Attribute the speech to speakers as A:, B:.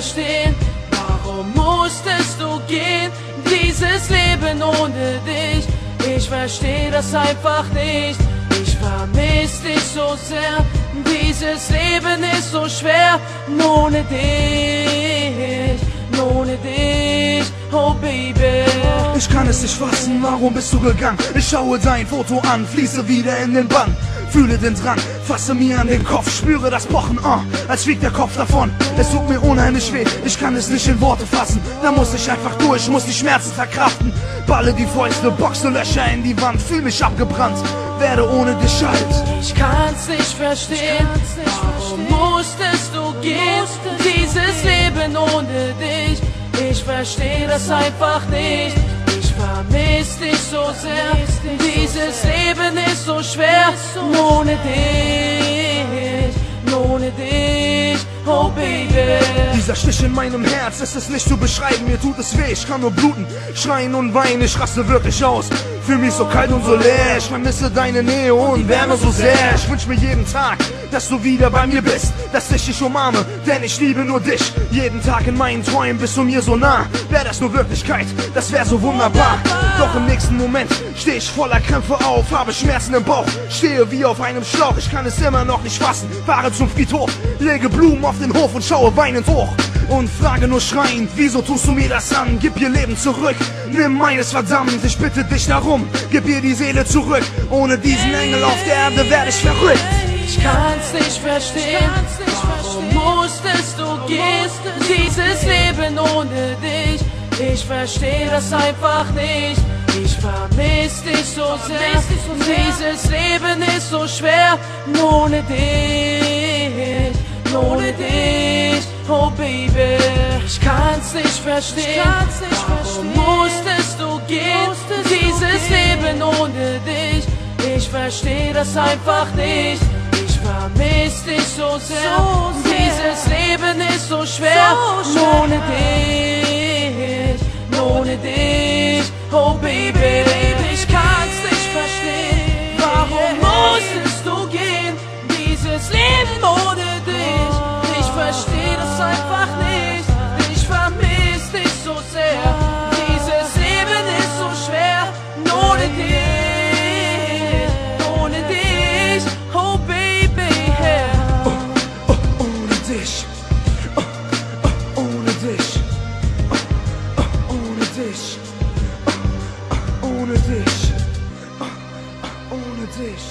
A: verstehen, warum musstest du gehen, dieses Leben ohne dich. Ich versteh das einfach nicht, ich vermiss dich so sehr. Dieses Leben ist so schwer, ohne dich, ohne dich, oh Baby.
B: Ich kann es nicht fassen, warum bist du gegangen? Ich schaue dein Foto an, fließe wieder in den Bann. Fühle den Drang, fasse mir an den Kopf, spüre das Pochen, als fliegt der Kopf davon. Es tut mir unheimlich weh, ich kann es nicht in Worte fassen. Da muss ich einfach durch, muss die Schmerzen verkraften. Balle die Fäuste, boxe Löcher in die Wand, fühl mich abgebrannt, werde ohne dich alt.
A: Ich kann's nicht verstehen, warum musstest du gehen, dieses Leben ohne dich. Ich versteh das einfach nicht, ich vermiss dich so sehr. Dieses Leben ist so schwer, ohne dich, oh Baby.
B: Dieser Stich in meinem Herz, es ist nicht zu beschreiben, mir tut es weh, ich kann nur bluten, schreien und weinen, ich raste wirklich aus. Fühl mich so kalt und so leer, ich vermisse deine Nähe und Wärme so sehr. Ich wünsch mir jeden Tag, dass du wieder bei mir bist, dass ich dich umarme, denn ich liebe nur dich. Jeden Tag in meinen Träumen bist du mir so nah, wär das nur Wirklichkeit, das wär so wunderbar. Doch im nächsten Moment steh ich voller Krämpfe auf, habe Schmerzen im Bauch, stehe wie auf einem Schlauch, ich kann es immer noch nicht fassen, fahre zum Friedhof, lege Blumen auf den Hof und schaue weinend hoch. Und frage nur schreiend, wieso tust du mir das an? Gib ihr Leben zurück, nimm meines verdammt, ich bitte dich darum, gib ihr die Seele zurück, ohne diesen Engel auf der Erde werde ich verrückt.
A: Ich kann's nicht verstehen, warum musstest du gehen, dieses Leben ohne dich. Ich versteh das einfach nicht, ich vermiss dich so sehr. Dieses Leben ist so schwer, ohne dich, oh Baby. Ich kann's nicht verstehen, warum musstest du gehen, dieses Leben ohne dich. Ich versteh das einfach nicht, ich vermiss dich so sehr. Dieses Leben ist so schwer, ohne dich, oh Baby. Ich kann's nicht verstehen, warum musstest du gehen, dieses Leben ohne dich. Ich versteh das einfach nicht, ich vermiss dich so sehr. Dieses Leben ist so schwer, ohne dich, oh Baby.
B: Ohne dich, ohne dich, ohne dich, ohne dich, ohne dich.